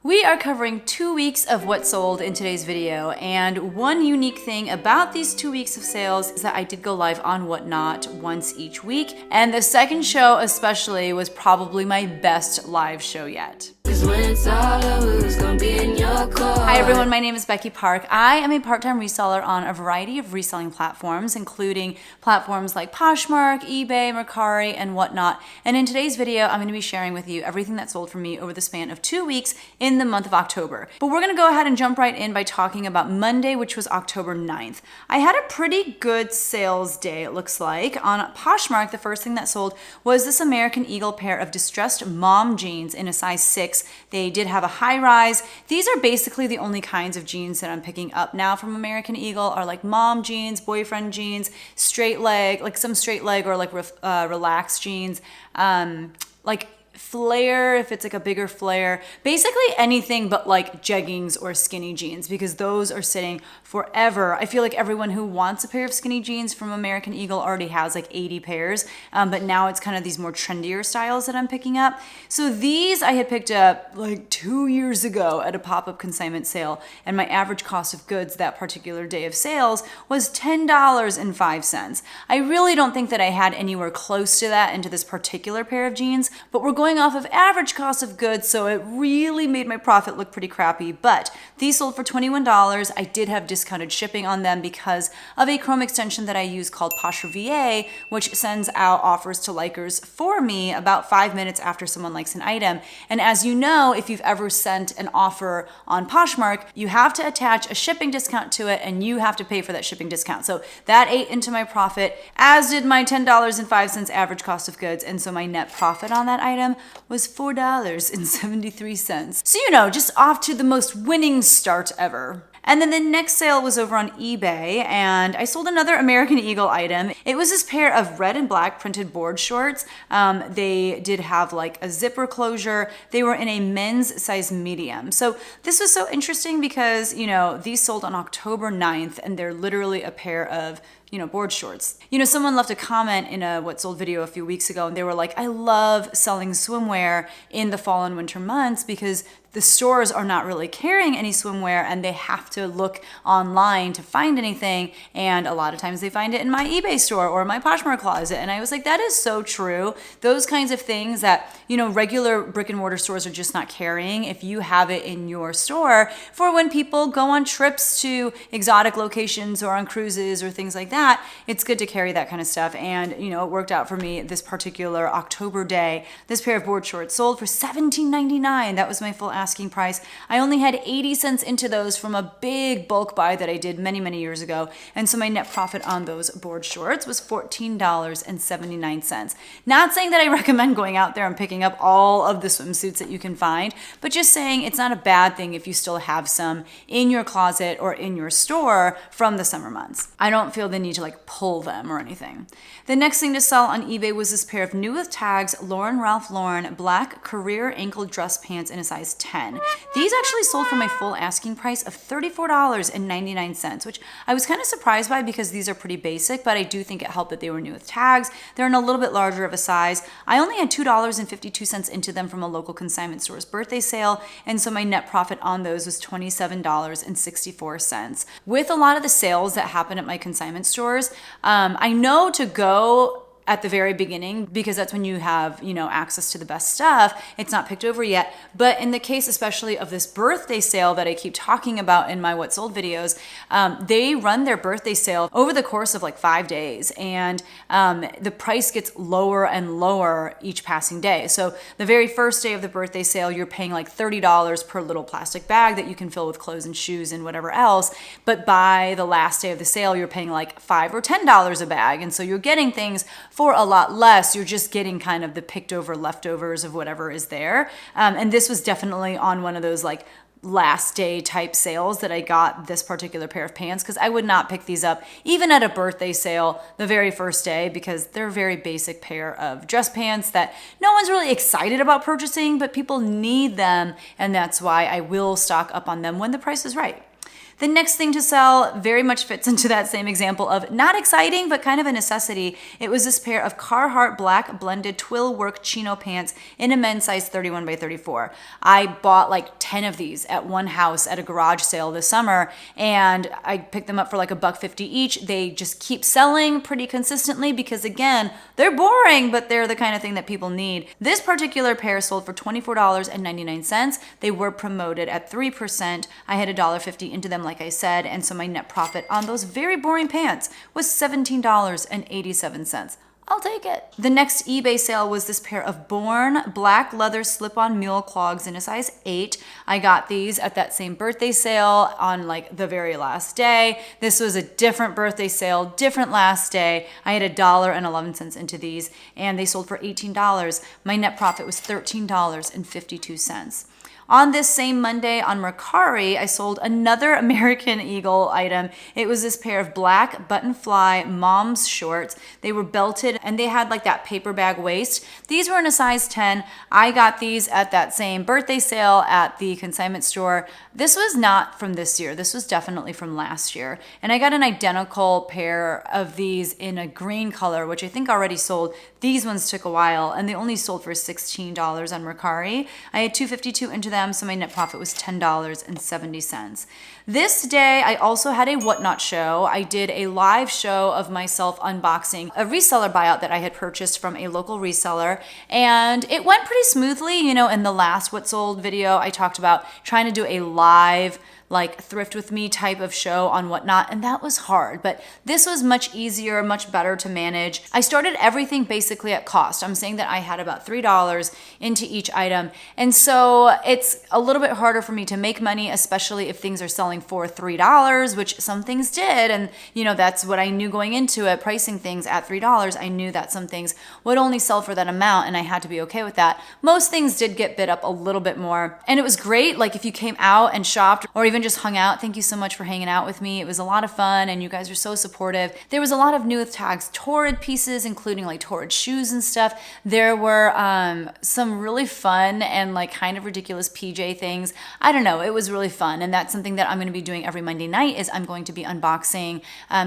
We are covering 2 weeks of what sold in today's video, and one unique thing about these 2 weeks of sales is that I did go live on Whatnot once each week, and the second show especially was probably my best live show yet. Hi everyone, my name is Becky Park. I am a part-time reseller on a variety of reselling platforms, including platforms like Poshmark, eBay, Mercari, and Whatnot. And in today's video, I'm going to be sharing with you everything that sold for me over the span of 2 weeks in the month of October. But we're going to go ahead and jump right in by talking about Monday, which was October 9th. I had a pretty good sales day, it looks like. On Poshmark, the first thing that sold was this American Eagle pair of distressed mom jeans in a size 6. They did have a high rise. These are basically the only kinds of jeans that I'm picking up now from American Eagle are like mom jeans, boyfriend jeans, straight leg, like some straight leg or like relaxed jeans, like flare, if it's like a bigger flare, basically anything but like jeggings or skinny jeans, because those are sitting forever. I feel like everyone who wants a pair of skinny jeans from American Eagle already has like 80 pairs, but now it's kind of these more trendier styles that I'm picking up. So these I had picked up like 2 years ago at a pop-up consignment sale, and my average cost of goods that particular day of sales was $10.05. I really don't think that I had anywhere close to that into this particular pair of jeans, but we're going off of average cost of goods, so it really made my profit look pretty crappy. But these sold for $21. I did have discounted shipping on them because of a Chrome extension that I use called Poshmark VA, which sends out offers to likers for me about 5 minutes after someone likes an item. And as you know, if you've ever sent an offer on Poshmark, you have to attach a shipping discount to it, and you have to pay for that shipping discount. So that ate into my profit, as did my $10.05 average cost of goods. And so my net profit on that item was $4.73. So, you know, just off to the most winning start ever. And then the next sale was over on eBay, and I sold another American Eagle item. It was this pair of red and black printed board shorts. They did have like a zipper closure. They were in a men's size medium. So this was so interesting because, you know, these sold on October 9th, and they're literally a pair of board shorts. Someone left a comment in a What Sold video a few weeks ago, and they were like, I love selling swimwear in the fall and winter months because the stores are not really carrying any swimwear and they have to look online to find anything. And a lot of times they find it in my eBay store or my Poshmark closet. And I was like, that is so true. Those kinds of things that, regular brick and mortar stores are just not carrying. If you have it in your store for when people go on trips to exotic locations or on cruises or things like that, it's good to carry that kind of stuff. And, it worked out for me this particular October day. This pair of board shorts sold for $17.99. That was my full asking price. I only had 80 cents into those from a big bulk buy that I did many, many years ago. And so my net profit on those board shorts was $14.79. Not saying that I recommend going out there and picking up all of the swimsuits that you can find, but just saying it's not a bad thing if you still have some in your closet or in your store from the summer months. I don't feel the need to like pull them or anything. The next thing to sell on eBay was this pair of new with tags Lauren Ralph Lauren black career ankle dress pants in a size 10. These actually sold for my full asking price of $34.99, which I was kind of surprised by because these are pretty basic, but I do think it helped that they were new with tags. They're in a little bit larger of a size. I only had $2.52 into them from a local consignment store's birthday sale, and so my net profit on those was $27.64. With a lot of the sales that happen at my consignment stores, I know to go at the very beginning because that's when you have, access to the best stuff. It's not picked over yet. But in the case especially of this birthday sale that I keep talking about in my What Sold videos, they run their birthday sale over the course of like 5 days. And the price gets lower and lower each passing day. So the very first day of the birthday sale, you're paying like $30 per little plastic bag that you can fill with clothes and shoes and whatever else. But by the last day of the sale, you're paying like $5 or $10 a bag. And so you're getting things for a lot less. You're just getting kind of the picked over leftovers of whatever is there. And this was definitely on one of those like last day type sales that I got this particular pair of pants, because I would not pick these up even at a birthday sale the very first day because they're a very basic pair of dress pants that no one's really excited about purchasing, but people need them. And that's why I will stock up on them when the price is right. The next thing to sell very much fits into that same example of not exciting, but kind of a necessity. It was this pair of Carhartt black blended twill work chino pants in a men's size 31 by 34. I bought like 10 of these at one house at a garage sale this summer, and I picked them up for like $1.50 each. They just keep selling pretty consistently because, again, they're boring, but they're the kind of thing that people need. This particular pair sold for $24.99. They were promoted at 3%. I had $1.50 into them, like I said, and so my net profit on those very boring pants was $17.87. I'll take it. The next eBay sale was this pair of Born black leather slip-on mule clogs in a size 8. I got these at that same birthday sale on like the very last day. This was a different birthday sale, different last day. I had $1.11 into these, and they sold for $18. My net profit was $13.52. On this same Monday on Mercari, I sold another American Eagle item. It was this pair of black button fly mom's shorts. They were belted and they had like that paper bag waist. These were in a size 10. I got these at that same birthday sale at the consignment store. This was not from this year. This was definitely from last year. And I got an identical pair of these in a green color, which I think already sold. These ones took a while and they only sold for $16 on Mercari. I had $2.52 into them, so my net profit was $10.70. This day, I also had a Whatnot show. I did a live show of myself unboxing a reseller buyout that I had purchased from a local reseller, and it went pretty smoothly. You know, in the last What Sold video, I talked about trying to do a live like thrift with me type of show on Whatnot, and that was hard, but this was much easier, much better to manage. I started everything basically at cost. I'm saying that I had about $3 into each item, and so it's a little bit harder for me to make money, especially if things are selling for $3, which some things did, and you know, that's what I knew going into it, pricing things at $3. I knew that some things would only sell for that amount, and I had to be okay with that. Most things did get bid up a little bit more, and it was great. Like if you came out and shopped or even just hung out, thank you so much for hanging out with me. It was a lot of fun and you guys are so supportive. There was a lot of new with tags Torrid pieces, including like Torrid shoes and stuff. There were some really fun and like kind of ridiculous PJ things. I don't know, it was really fun, and that's something that I'm going to be doing every Monday night. Is I'm going to be unboxing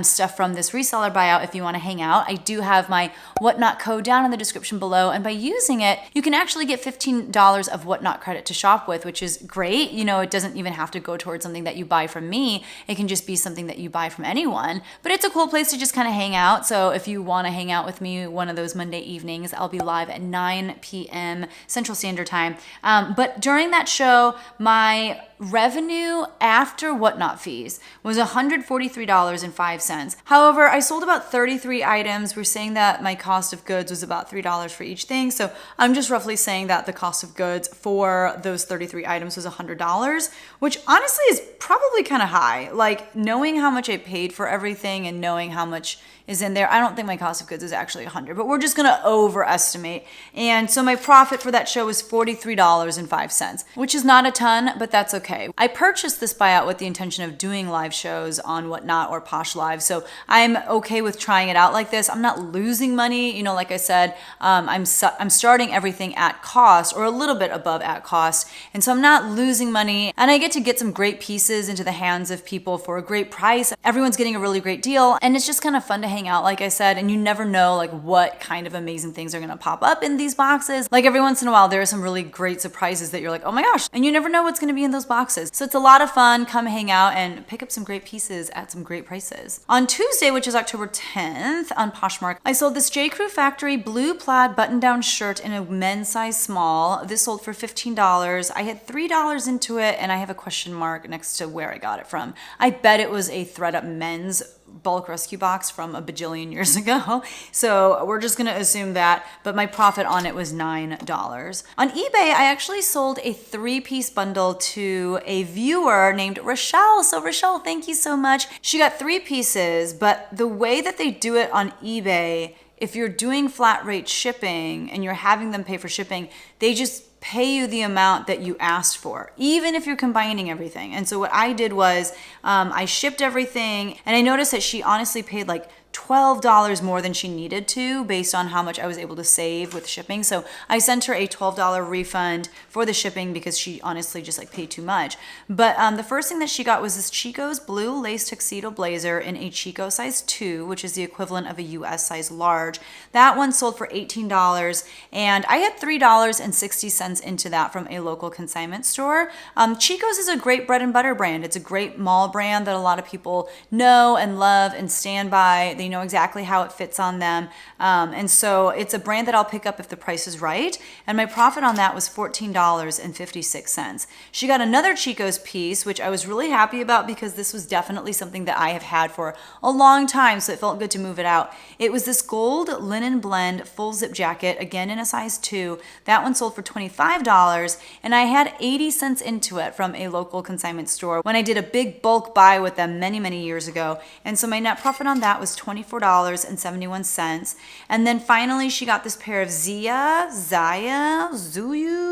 stuff from this reseller buyout. If you want to hang out, I do have my Whatnot code down in the description below, and by using it you can actually get $15 of Whatnot credit to shop with, which is great. You know, it doesn't even have to go towards something that you buy from me. It can just be something that you buy from anyone, but it's a cool place to just kind of hang out. So if you want to hang out with me one of those Monday evenings, I'll be live at 9 p.m. Central Standard Time. But during that show, my revenue after Whatnot fees was $143.05. However, I sold about 33 items. We're saying that my cost of goods was about $3 for each thing. So I'm just roughly saying that the cost of goods for those 33 items was $100, which honestly is probably kind of high. Like knowing how much I paid for everything and knowing how much is in there, I don't think my cost of goods is actually $100, but we're just gonna overestimate. And so my profit for that show was $43.05, which is not a ton, but that's okay. I purchased this buyout with the intention of doing live shows on Whatnot or Posh Live, so I'm okay with trying it out like this. I'm not losing money, you know, like I said, I'm starting everything at cost or a little bit above at cost, and so I'm not losing money, and I get to get some great pieces into the hands of people for a great price. Everyone's getting a really great deal, and it's just kind of fun to hang out, like I said, and you never know like what kind of amazing things are gonna pop up in these boxes. Like every once in a while there are some really great surprises that you're like, oh my gosh, and you never know what's gonna be in those boxes. So it's a lot of fun. Come hang out and pick up some great pieces at some great prices. On Tuesday, which is October 10th on Poshmark, I sold this J. Crew Factory blue plaid button-down shirt in a men's size small. This sold for $15. I had $3 into it, and I have a question mark next to where I got it from. I bet it was a ThredUp men's bulk rescue box from a bajillion years ago. So we're just gonna assume that, but my profit on it was $9. On eBay, I actually sold a 3-piece bundle to a viewer named Rochelle. So Rochelle, thank you so much. She got 3 pieces, but the way that they do it on eBay, if you're doing flat rate shipping and you're having them pay for shipping, they just pay you the amount that you asked for, even if you're combining everything. And so what I did was I shipped everything, and I noticed that she honestly paid like $12 more than she needed to based on how much I was able to save with shipping. So I sent her a $12 refund for the shipping because she honestly just like paid too much. But the first thing that she got was this Chico's blue lace tuxedo blazer in a Chico size 2, which is the equivalent of a US size large. That one sold for $18, and I had $3.60 into that from a local consignment store. Chico's is a great bread and butter brand. It's a great mall brand that a lot of people know and love and stand by. They know exactly how it fits on them. And so it's a brand that I'll pick up if the price is right. And my profit on that was $14.56. She got another Chico's piece, which I was really happy about because this was definitely something that I have had for a long time. So it felt good to move it out. It was this gold linen blend full zip jacket, again in a size 2. That one sold for $25. And I had 80 cents into it from a local consignment store when I did a big bulk buy with them many, many years ago. And so my net profit on that was $24.71. And then finally, she got this pair of Zuyu,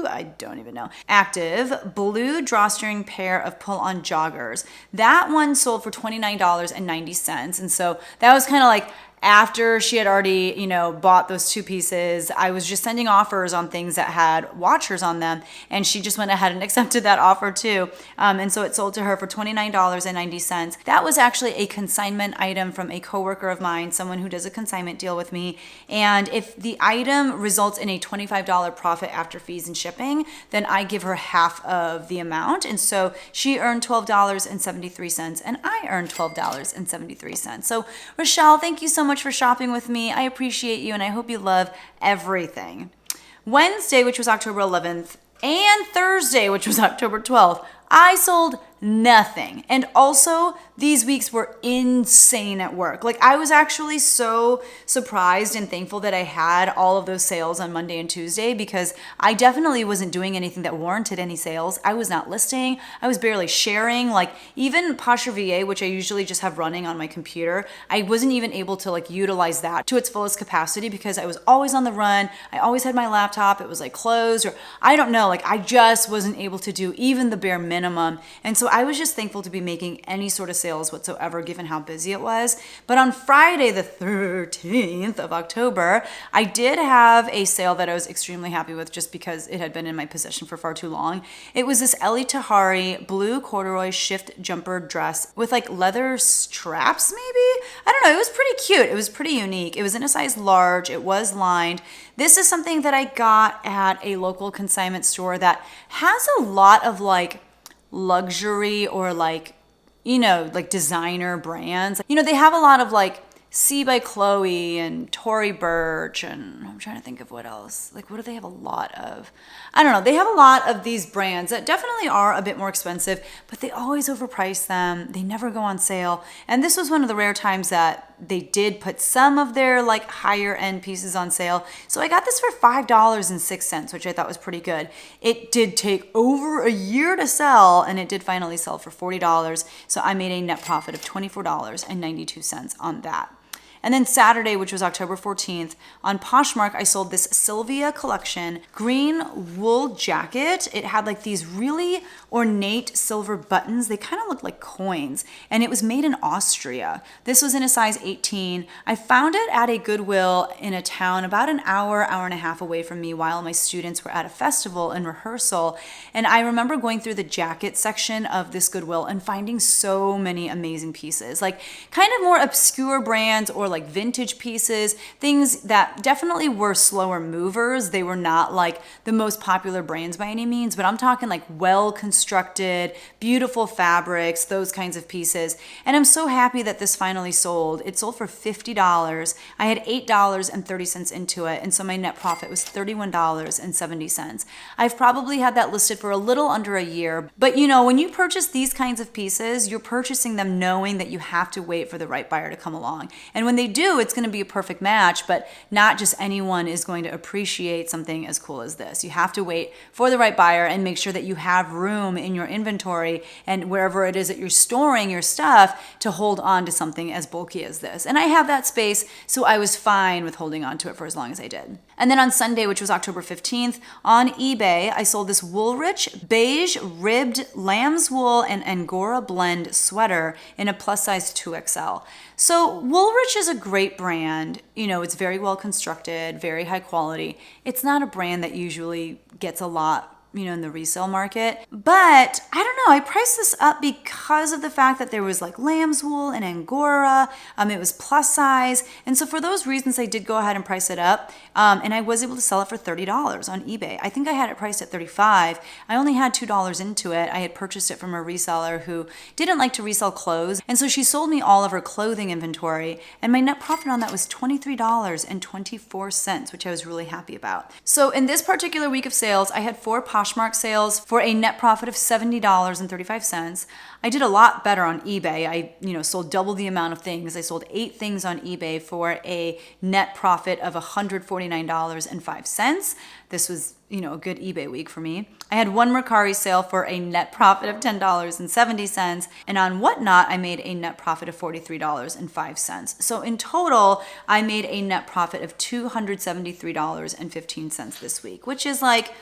I don't even know, active blue drawstring pair of pull-on joggers. That one sold for $29.90. And so that was kind of like after she had already, bought those 2 pieces. I was just sending offers on things that had watchers on them, and she just went ahead and accepted that offer too. And so it sold to her for $29.90. That was actually a consignment item from a coworker of mine, someone who does a consignment deal with me. And if the item results in a $25 profit after fees and shipping, then I give her half of the amount. And so she earned $12.73, and I earned $12.73. So Rochelle, thank you so much for shopping with me. I appreciate you, and I hope you love everything. Wednesday, which was October 11th, and Thursday, which was October 12th, I sold nothing. And also, these weeks were insane at work. Like, I was actually so surprised and thankful that I had all of those sales on Monday and Tuesday, because I definitely wasn't doing anything that warranted any sales. I was not listing. I was barely sharing. Like, even Poshmark VA, which I usually just have running on my computer, I wasn't even able to utilize that to its fullest capacity because I was always on the run. I always had my laptop. It was closed, or I don't know. I just wasn't able to do even the bare minimum. And so I was just thankful to be making any sort of sales whatsoever, given how busy it was. But on Friday, the 13th of October, I did have a sale that I was extremely happy with just because it had been in my possession for far too long. It was this Ellie Tahari blue corduroy shift jumper dress with leather straps, maybe? I don't know. It was pretty cute. It was pretty unique. It was in a size large. It was lined. This is something that I got at a local consignment store that has a lot of luxury or designer brands. They have a lot of C by Chloe and Tory Burch, and I'm trying to think of what else. What do they have a lot of? I don't know. They have a lot of these brands that definitely are a bit more expensive, but they always overprice them. They never go on sale. And this was one of the rare times that they did put some of their higher end pieces on sale. So I got this for $5.06, which I thought was pretty good. It did take over a year to sell, and it did finally sell for $40. So I made a net profit of $24.92 on that. And then Saturday, which was October 14th, on Poshmark, I sold this Sylvia collection green wool jacket. It had these really ornate silver buttons. They kind of looked like coins, and it was made in Austria. This was in a size 18. I found it at a Goodwill in a town about an hour and a half away from me while my students were at a festival in rehearsal. And I remember going through the jacket section of this Goodwill and finding so many amazing pieces, kind of more obscure brands or vintage pieces, things that definitely were slower movers. They were not the most popular brands by any means, but I'm talking well constructed, beautiful fabrics, those kinds of pieces. And I'm so happy that this finally sold. It sold for $50. I had $8.30 into it, and so my net profit was $31.70. I've probably had that listed for a little under a year, but when you purchase these kinds of pieces, you're purchasing them knowing that you have to wait for the right buyer to come along. And when they do, it's going to be a perfect match, but not just anyone is going to appreciate something as cool as this. You have to wait for the right buyer and make sure that you have room in your inventory and wherever it is that you're storing your stuff to hold on to something as bulky as this. And I have that space, so I was fine with holding on to it for as long as I did. And then on Sunday, which was October 15th, on eBay, I sold this Woolrich beige ribbed lamb's wool and Angora blend sweater in a plus size 2XL. So Woolrich is a great brand. You know, it's very well constructed, very high quality. It's not a brand that usually gets a lot, you know, in the resale market. But I don't know, I priced this up because of the fact that there was like lamb's wool and Angora. It was plus size. And so for those reasons, I did go ahead and price it up. And I was able to sell it for $30 on eBay. I think I had it priced at $35. I only had $2 into it. I had purchased it from a reseller who didn't like to resell clothes. And so she sold me all of her clothing inventory. And my net profit on that was $23.24, which I was really happy about. So in this particular week of sales, I had 4 Poshmark sales for a net profit of $70.35. I did a lot better on eBay. I, sold double the amount of things. I sold 8 things on eBay for a net profit of $149.05. This was, a good eBay week for me. I had 1 Mercari sale for a net profit of $10.70. And on Whatnot, I made a net profit of $43.05. So in total, I made a net profit of $273.15 this week, which is like,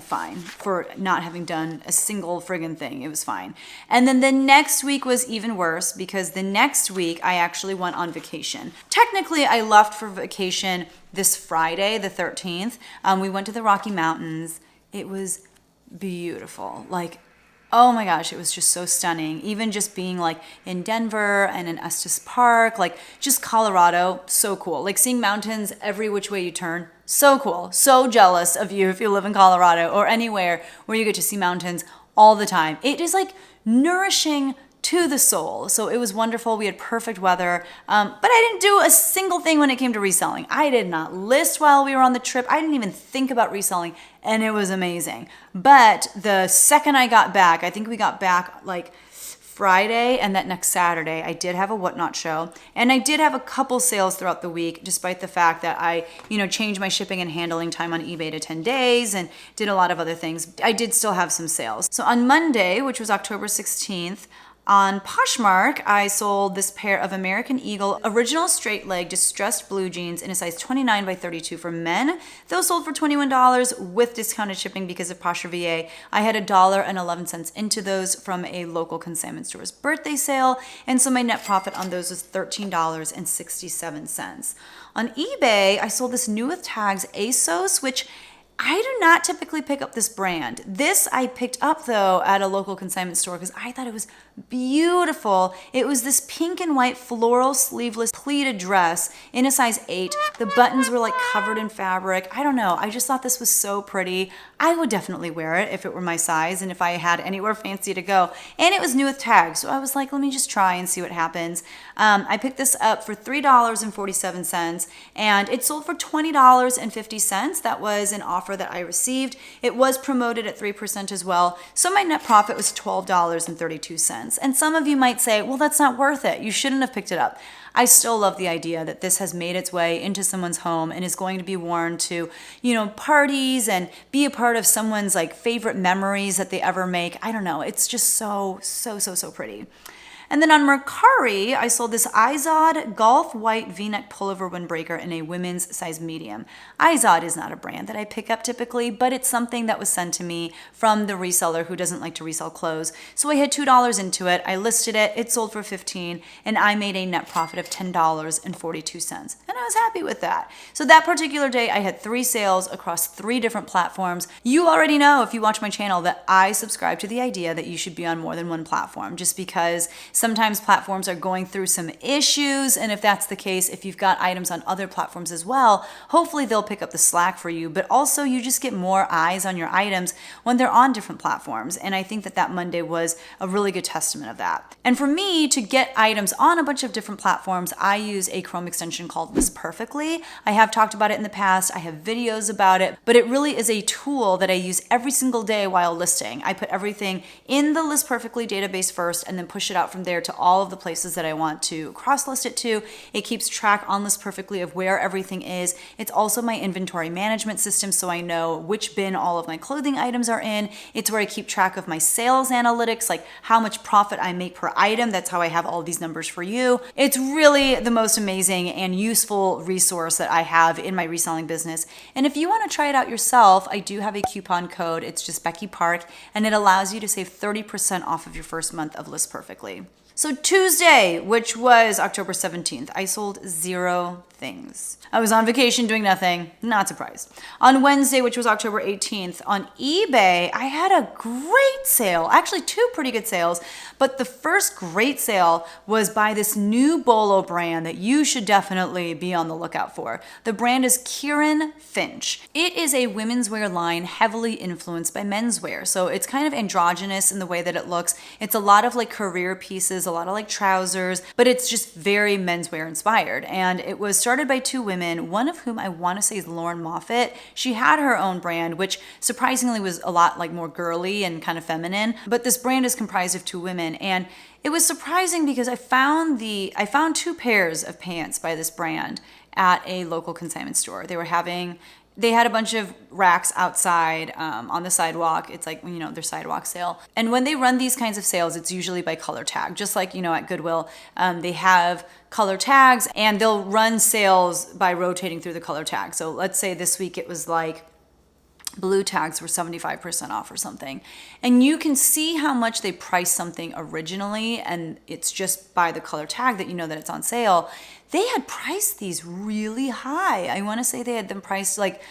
fine for not having done a single friggin' thing. It was fine. And then the next week was even worse because the next week I actually went on vacation. Technically, I left for vacation this Friday, the 13th. We went to the Rocky Mountains. It was beautiful. Like, oh my gosh, it was just so stunning. Even just being like in Denver and in Estes Park, like just Colorado, so cool. Like seeing mountains every which way you turn, so cool. So jealous of you if you live in Colorado or anywhere where you get to see mountains all the time. It is like nourishing to the soul. So it was wonderful. We had perfect weather, but I didn't do a single thing when it came to reselling. I did not list while we were on the trip. I didn't even think about reselling, and it was amazing. But the second I got back, I think we got back like Friday and that next Saturday, I did have a Whatnot show, and I did have a couple sales throughout the week, despite the fact that I, changed my shipping and handling time on eBay to 10 days and did a lot of other things. I did still have some sales. So on Monday, which was October 16th, on Poshmark, I sold this pair of American Eagle original straight leg distressed blue jeans in a size 29 by 32 for men. Those sold for $21 with discounted shipping because of Posh VA. I had $1.11 into those from a local consignment store's birthday sale, and so my net profit on those was $13.67. On eBay, I sold this new with tags ASOS, which I do not typically pick up this brand. This I picked up though at a local consignment store because I thought it was beautiful. It was this pink and white floral sleeveless pleated dress in a size 8. The buttons were like covered in fabric. I don't know. I just thought this was so pretty. I would definitely wear it if it were my size and if I had anywhere fancy to go. And it was new with tags. So I was like, let me just try and see what happens. I picked this up for $3.47 and it sold for $20.50. That was an offer that I received. It was promoted at 3% as well. So my net profit was $12.32. And some of you might say, well, that's not worth it. You shouldn't have picked it up. I still love the idea that this has made its way into someone's home and is going to be worn to, parties and be a part of someone's like favorite memories that they ever make. I don't know. It's just so pretty. And then on Mercari, I sold this Izod golf white V-neck pullover windbreaker in a women's size medium. Izod is not a brand that I pick up typically, but it's something that was sent to me from the reseller who doesn't like to resell clothes. So I had $2 into it. I listed it. It sold for $15, and I made a net profit of $10.42. And I was happy with that. So that particular day, I had 3 sales across 3 different platforms. You already know, if you watch my channel, that I subscribe to the idea that you should be on more than one platform, just because sometimes platforms are going through some issues, and if that's the case, if you've got items on other platforms as well, hopefully they'll pick up the slack for you, but also you just get more eyes on your items when they're on different platforms, and I think that Monday was a really good testament of that. And for me to get items on a bunch of different platforms, I use a Chrome extension called List Perfectly. I have talked about it in the past, I have videos about it, but it really is a tool that I use every single day while listing. I put everything in the List Perfectly database first and then push it out from from there to all of the places that I want to cross-list it to. It keeps track on List Perfectly of where everything is. It's also my inventory management system, so I know which bin all of my clothing items are in. It's where I keep track of my sales analytics, like how much profit I make per item. That's how I have all these numbers for you. It's really the most amazing and useful resource that I have in my reselling business. And if you want to try it out yourself, I do have a coupon code. It's just BECKYPARK, and it allows you to save 30% off of your first month of List Perfectly. So Tuesday, which was October 17th, I sold 0 things. I was on vacation doing nothing, not surprised. On Wednesday, which was October 18th, on eBay, I had a great sale, actually 2 pretty good sales, but the first great sale was by this new bolo brand that you should definitely be on the lookout for. The brand is Kieran Finch. It is a women's wear line heavily influenced by menswear, so it's kind of androgynous in the way that it looks. It's a lot of like career pieces, a lot of like trousers, but it's just very menswear inspired. And it was started by 2 women, one of whom I want to say is Lauren Moffat. She had her own brand, which surprisingly was a lot like more girly and kind of feminine, but this brand is comprised of 2 women. And it was surprising because I found 2 pairs of pants by this brand at a local consignment store. They had a bunch of racks outside on the sidewalk. It's like, their sidewalk sale. And when they run these kinds of sales, it's usually by color tag. Just like, at Goodwill, they have color tags and they'll run sales by rotating through the color tag. So let's say this week it was like blue tags were 75% off or something. And you can see how much they price something originally, and it's just by the color tag that you know that it's on sale. They had priced these really high. I want to say they had them priced like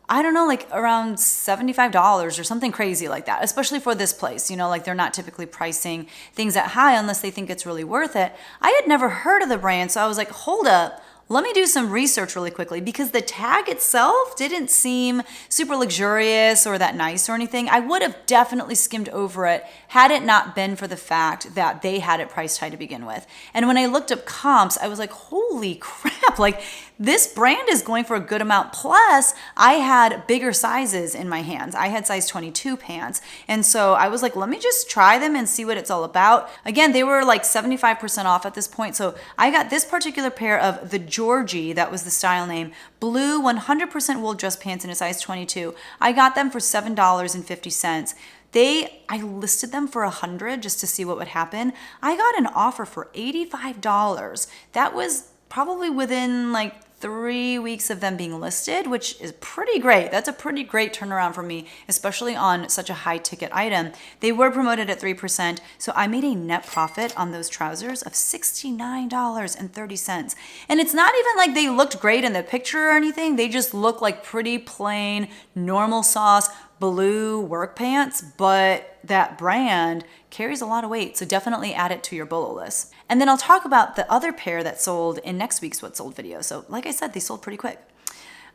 around $75 or something crazy like that, especially for this place. Like they're not typically pricing things that high unless they think it's really worth it. I had never heard of the brand, so I was like, hold up. Let me do some research really quickly because the tag itself didn't seem super luxurious or that nice or anything. I would have definitely skimmed over it had it not been for the fact that they had it priced high to begin with. And when I looked up comps, I was like, holy crap, like this brand is going for a good amount. Plus, I had bigger sizes in my hands. I had size 22 pants. And so I was like, let me just try them and see what it's all about. Again, they were like 75% off at this point. So I got this particular pair of the Georgie, that was the style name, blue 100% wool dress pants in a size 22. I got them for $7.50. I listed them for $100 just to see what would happen. I got an offer for $85. That was probably within like 3 weeks of them being listed, which is pretty great. That's a pretty great turnaround for me, especially on such a high ticket item. They were promoted at 3%, so I made a net profit on those trousers of $69.30. And it's not even like they looked great in the picture or anything. They just look like pretty plain, normal sauce, blue work pants, but that brand carries a lot of weight, so definitely add it to your bolo list. And then I'll talk about the other pair that sold in next week's What Sold video. So like I said, they sold pretty quick.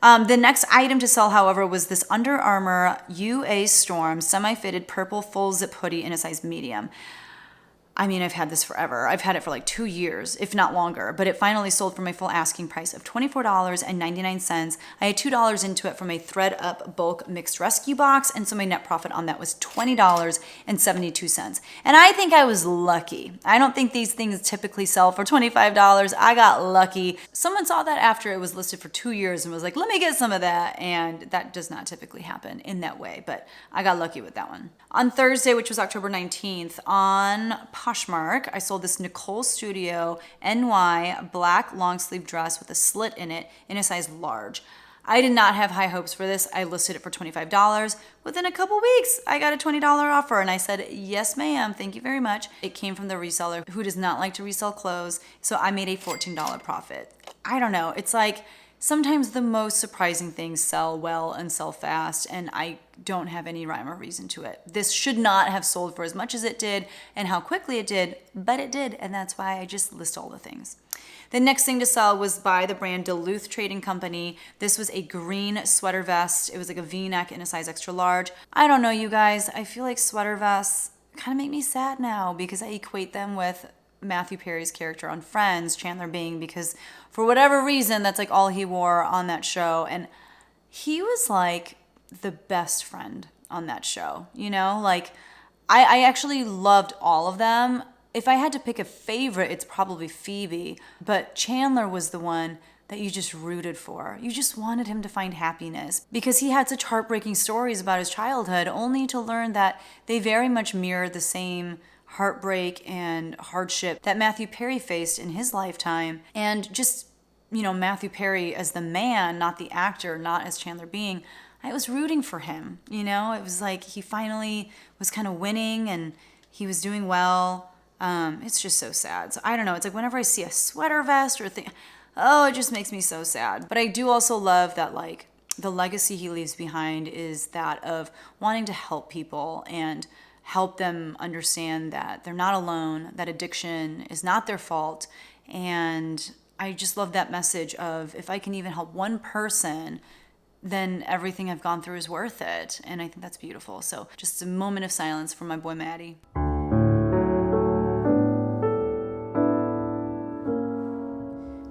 The next item to sell, however, was this Under Armour UA Storm semi-fitted purple full zip hoodie in a size medium. I mean, I've had this forever. I've had it for like 2 years, if not longer, but it finally sold for my full asking price of $24.99. I had $2 into it from a thread up bulk mixed rescue box, and so my net profit on that was $20.72. And I think I was lucky. I don't think these things typically sell for $25. I got lucky. Someone saw that after it was listed for 2 years and was like, let me get some of that. And that does not typically happen in that way, but I got lucky with that one. On Thursday, which was October 19th, on Poshmark, I sold this Nicole Studio NY black long sleeve dress with a slit in it in a size large. I did not have high hopes for this. I listed it for $25. Within a couple weeks, I got a $20 offer and I said, yes, ma'am, thank you very much. It came from the reseller who does not like to resell clothes, so I made a $14 profit. I don't know, it's like sometimes the most surprising things sell well and sell fast, and I don't have any rhyme or reason to it. This should not have sold for as much as it did and how quickly it did, but it did, and that's why I just list all the things. The next thing to sell was by the brand Duluth Trading Company. This was a green sweater vest. It was like a V-neck in a size extra large. I don't know, you guys. I feel like sweater vests kind of make me sad now because I equate them with Matthew Perry's character on Friends, Chandler Bing, because for whatever reason, that's like all he wore on that show. And he was like the best friend on that show, you know? Like, I actually loved all of them. if I had to pick a favorite, it's probably Phoebe, but Chandler was the one that you just rooted for. You just wanted him to find happiness because he had such heartbreaking stories about his childhood, only to learn that they very much mirrored the same heartbreak and hardship that Matthew Perry faced in his lifetime. And just, Matthew Perry as the man, not the actor, not as Chandler Bing, I was rooting for him. It was like he finally was kind of winning and he was doing well. It's just so sad. So I don't know. It's like whenever I see a sweater vest or thing, oh, it just makes me so sad. But I do also love that, like, the legacy he leaves behind is that of wanting to help people and help them understand that they're not alone, that addiction is not their fault. And I just love that message of, if I can even help one person, then everything I've gone through is worth it. And I think that's beautiful. So just a moment of silence for my boy Maddie.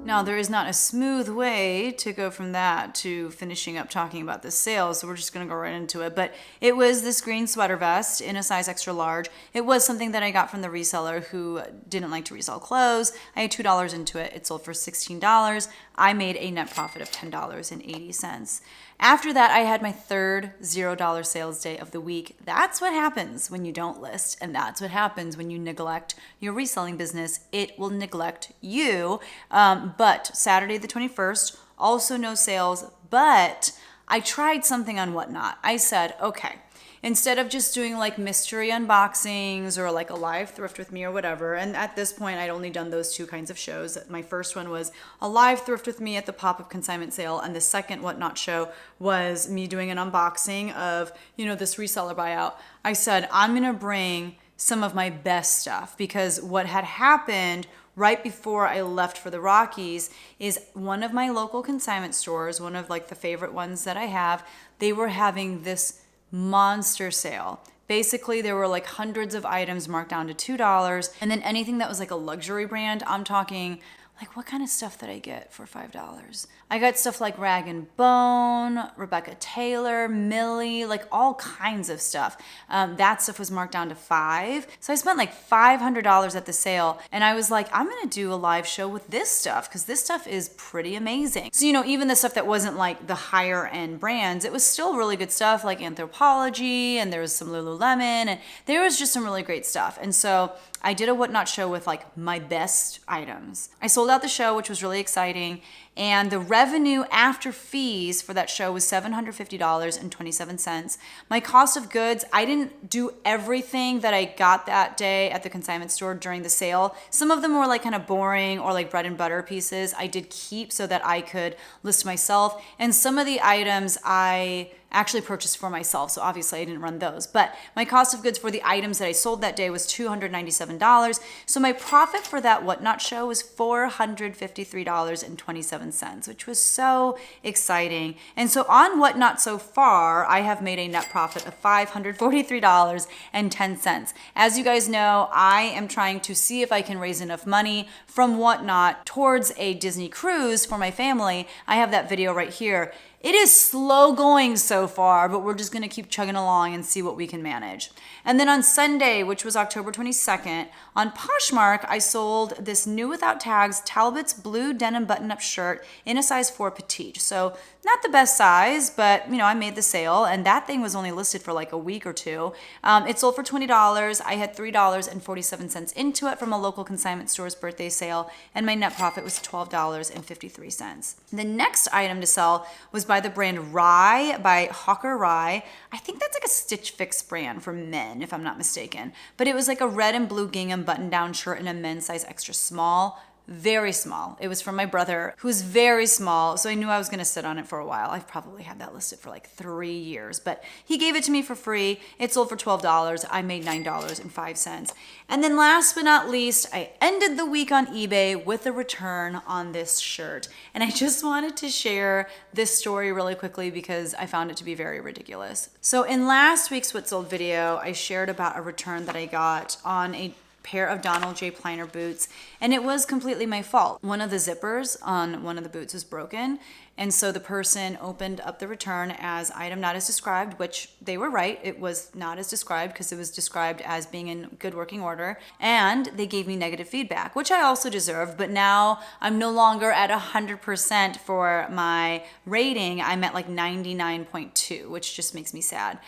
Now, there is not a smooth way to go from that to finishing up talking about this sale, so we're just going to go right into it. But it was this green sweater vest in a size extra large. It was something that I got from the reseller who didn't like to resell clothes. I had $2 into it. It sold for $16. I made a net profit of $10.80. After that, I had my third $0 sales day of the week. That's what happens when you don't list, and that's what happens when you neglect your reselling business. It will neglect you. But Saturday the 21st, also no sales, but I tried something on Whatnot. I said, okay, instead of just doing like mystery unboxings or like a live thrift with me or whatever, and at this point I'd only done those two kinds of shows. My first one was a live thrift with me at the pop-up consignment sale, and the second Whatnot show was me doing an unboxing of, this reseller buyout. I said, I'm gonna bring some of my best stuff, because what had happened right before I left for the Rockies is one of my local consignment stores, one of like the favorite ones that I have, they were having this monster sale. Basically, there were like hundreds of items marked down to $2, and then anything that was like a luxury brand, I'm talking like, what kind of stuff did I get for $5? I got stuff like Rag & Bone, Rebecca Taylor, Millie, like all kinds of stuff. That stuff was marked down to $5. So I spent like $500 at the sale, and I was like, I'm gonna do a live show with this stuff, because this stuff is pretty amazing. So, even the stuff that wasn't like the higher end brands, it was still really good stuff, like Anthropologie, and there was some Lululemon, and there was just some really great stuff. And so I did a Whatnot show with like my best items. I sold out the show, which was really exciting. And the revenue after fees for that show was $750.27. My cost of goods, I didn't do everything that I got that day at the consignment store during the sale. Some of them were like kind of boring or like bread and butter pieces I did keep so that I could list myself. And some of the items I actually purchased for myself, so obviously I didn't run those. But my cost of goods for the items that I sold that day was $297. So my profit for that Whatnot show was $453.27, which was so exciting. And so on Whatnot so far, I have made a net profit of $543.10. As you guys know, I am trying to see if I can raise enough money from Whatnot towards a Disney cruise for my family. I have that video right here. It is slow going so far, but we're just gonna keep chugging along and see what we can manage. And then on Sunday, which was October 22nd, on Poshmark, I sold this new without tags Talbot's blue denim button-up shirt in a size 4 petite. So not the best size, but I made the sale, and that thing was only listed for like a week or two. It sold for $20. I had $3.47 into it from a local consignment store's birthday sale, and my net profit was $12.53. The next item to sell was by the brand Rye by Hawker Rye. I think that's like a Stitch Fix brand for men, if I'm not mistaken. But it was like a red and blue gingham button-down shirt in a men's size extra small. Very small. It was from my brother, who's very small, so I knew I was gonna sit on it for a while. I've probably had that listed for like 3 years, but he gave it to me for free. It sold for $12. I made $9.05. And then last but not least, I ended the week on eBay with a return on this shirt. And I just wanted to share this story really quickly because I found it to be very ridiculous. So in last week's What Sold video, I shared about a return that I got on a pair of Donald J. Pliner boots, and it was completely my fault. One of the zippers on one of the boots was broken, and so the person opened up the return as item not as described, which they were right. It was not as described because it was described as being in good working order, and they gave me negative feedback, which I also deserved, but now I'm no longer at 100% for my rating. I'm at like 99.2, which just makes me sad.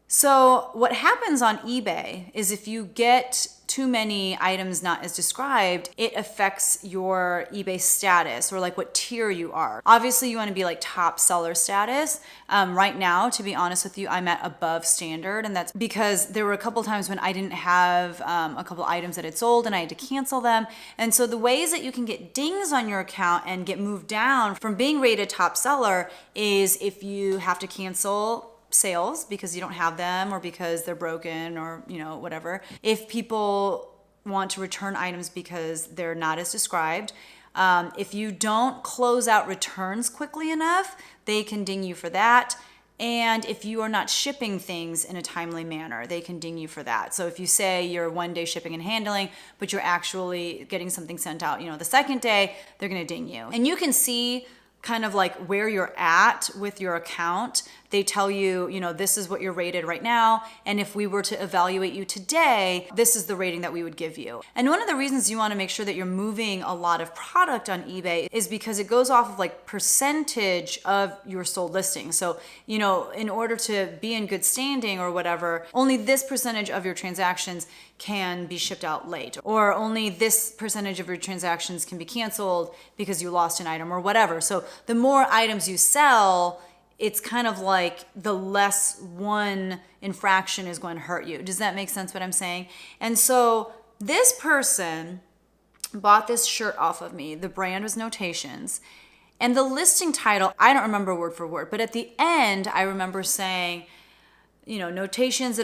So what happens on eBay is if you get too many items not as described, it affects your eBay status or like what tier you are. Obviously you want to be like top seller status. Right now, to be honest with you, I'm at above standard, and that's because there were a couple times when I didn't have a couple items that had sold and I had to cancel them. And so the ways that you can get dings on your account and get moved down from being rated top seller is if you have to cancel sales because you don't have them or because they're broken or whatever. If people want to return items because they're not as described, if you don't close out returns quickly enough, they can ding you for that. And if you are not shipping things in a timely manner, they can ding you for that. So if you say you're 1 day shipping and handling, but you're actually getting something sent out, the second day, they're going to ding you. And you can see kind of like where you're at with your account. They tell you, this is what you're rated right now. And if we were to evaluate you today, this is the rating that we would give you. And one of the reasons you want to make sure that you're moving a lot of product on eBay is because it goes off of like percentage of your sold listings. So, in order to be in good standing or whatever, only this percentage of your transactions can be shipped out late, or only this percentage of your transactions can be canceled because you lost an item or whatever. So the more items you sell, it's kind of like the less one infraction is going to hurt you. Does that make sense what I'm saying? And so this person bought this shirt off of me. The brand was Notations. And the listing title, I don't remember word for word, but at the end, I remember saying, Notations,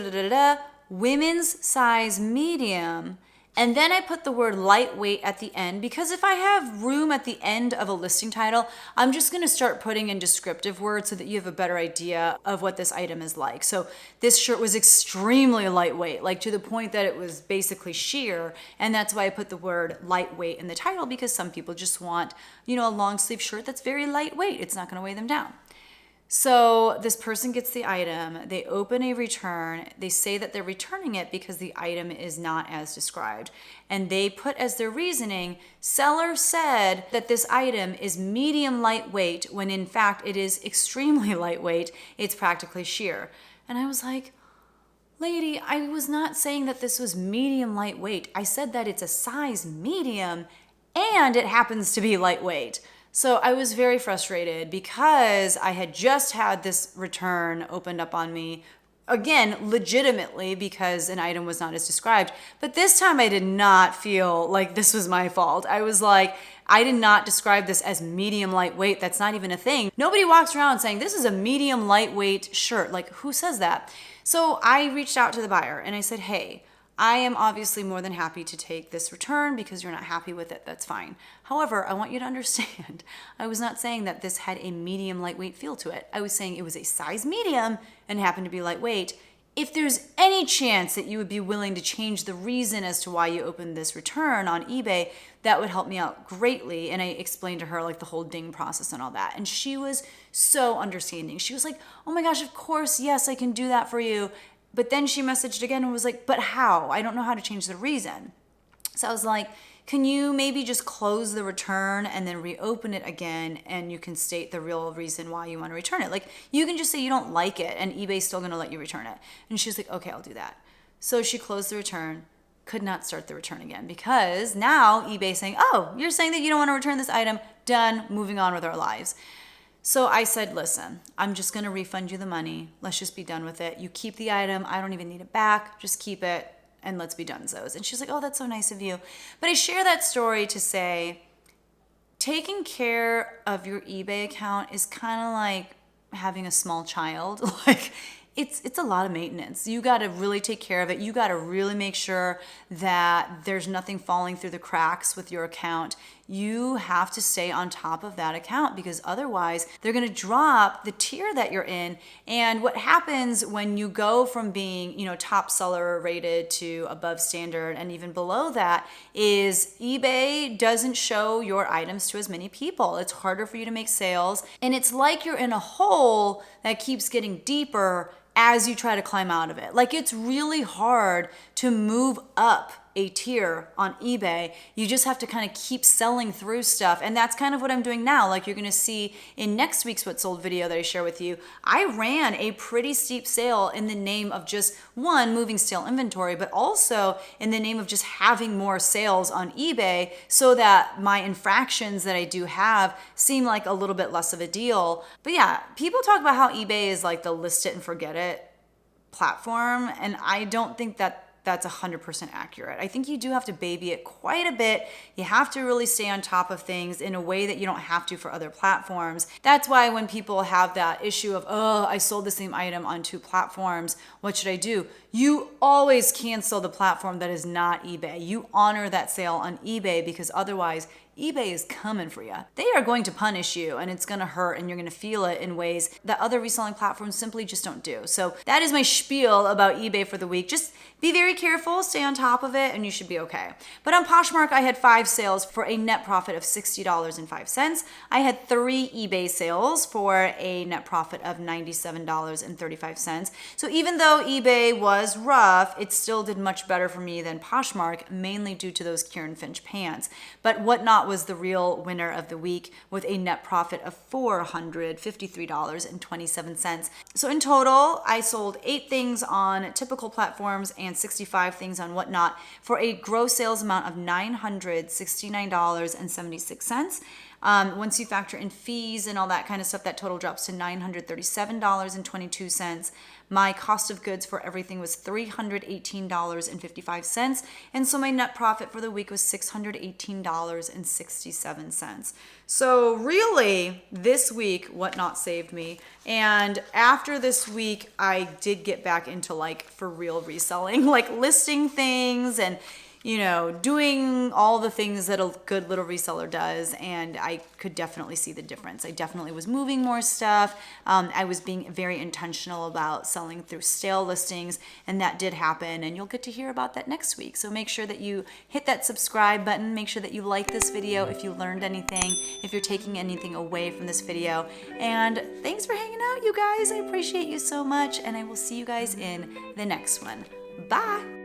women's size medium. And then I put the word lightweight at the end because if I have room at the end of a listing title, I'm just going to start putting in descriptive words so that you have a better idea of what this item is like. So this shirt was extremely lightweight, like to the point that it was basically sheer. And that's why I put the word lightweight in the title, because some people just want, a long sleeve shirt that's very lightweight. It's not going to weigh them down. So this person gets the item, they open a return, they say that they're returning it because the item is not as described. And they put as their reasoning, seller said that this item is medium lightweight when in fact it is extremely lightweight. It's practically sheer. And I was like, lady, I was not saying that this was medium lightweight. I said that it's a size medium and it happens to be lightweight. So I was very frustrated because I had just had this return opened up on me, again, legitimately because an item was not as described. But this time I did not feel like this was my fault. I was like, I did not describe this as medium lightweight. That's not even a thing. Nobody walks around saying this is a medium lightweight shirt. Like, who says that? So I reached out to the buyer and I said, hey, I am obviously more than happy to take this return because you're not happy with it. That's fine. However, I want you to understand, I was not saying that this had a medium lightweight feel to it. I was saying it was a size medium and happened to be lightweight. If there's any chance that you would be willing to change the reason as to why you opened this return on eBay, that would help me out greatly. And I explained to her like the whole ding process and all that. And she was so understanding. She was like, oh my gosh, of course, yes, I can do that for you. But then she messaged again and was like, but how? I don't know how to change the reason. So I was like, can you maybe just close the return and then reopen it again and you can state the real reason why you want to return it? Like, you can just say you don't like it and eBay's still going to let you return it. And she was like, okay, I'll do that. So she closed the return, could not start the return again because now eBay's saying, oh, you're saying that you don't want to return this item. Done, moving on with our lives. So I said, listen, I'm just going to refund you the money. Let's just be done with it. You keep the item. I don't even need it back. Just keep it and let's be donezo's. And she's like, oh, that's so nice of you. But I share that story to say, taking care of your eBay account is kind of like having a small child. Like, it's a lot of maintenance. You got to really take care of it. You got to really make sure that there's nothing falling through the cracks with your account. You have to stay on top of that account because otherwise they're going to drop the tier that you're in. And what happens when you go from being, top seller rated to above standard and even below that is eBay doesn't show your items to as many people. It's harder for you to make sales. And it's like you're in a hole that keeps getting deeper as you try to climb out of it. Like, it's really hard to move up a tier on eBay. You just have to kind of keep selling through stuff. And that's kind of what I'm doing now. Like, you're going to see in next week's What Sold video that I share with you, I ran a pretty steep sale in the name of just one, moving stale inventory, but also in the name of just having more sales on eBay so that my infractions that I do have seem like a little bit less of a deal. But yeah, people talk about how eBay is like the list it and forget it platform. And I don't think that that's 100% accurate. I think you do have to baby it quite a bit. You have to really stay on top of things in a way that you don't have to for other platforms. That's why when people have that issue of, oh, I sold the same item on 2 platforms, what should I do? You always cancel the platform that is not eBay. You honor that sale on eBay because otherwise eBay is coming for you. They are going to punish you and it's going to hurt and you're going to feel it in ways that other reselling platforms simply just don't do. So that is my spiel about eBay for the week. Just be very careful, stay on top of it, and you should be okay. But on Poshmark, I had 5 sales for a net profit of $60.05. I had 3 eBay sales for a net profit of $97.35. So even though eBay was rough, it still did much better for me than Poshmark, mainly due to those Kieran Finch pants. But Whatnot was the real winner of the week with a net profit of $453.27. So in total, I sold 8 things on typical platforms and 65 things on Whatnot for a gross sales amount of $969.76. Once you factor in fees and all that kind of stuff, that total drops to $937.22. My cost of goods for everything was $318.55. And so my net profit for the week was $618.67. So really, this week, Whatnot saved me. And after this week, I did get back into for real reselling, like listing things and doing all the things that a good little reseller does. And I could definitely see the difference. I definitely was moving more stuff. I was being very intentional about selling through stale listings, and that did happen. And you'll get to hear about that next week. So make sure that you hit that subscribe button. Make sure that you like this video if you learned anything, if you're taking anything away from this video. And thanks for hanging out, you guys. I appreciate you so much. And I will see you guys in the next one. Bye.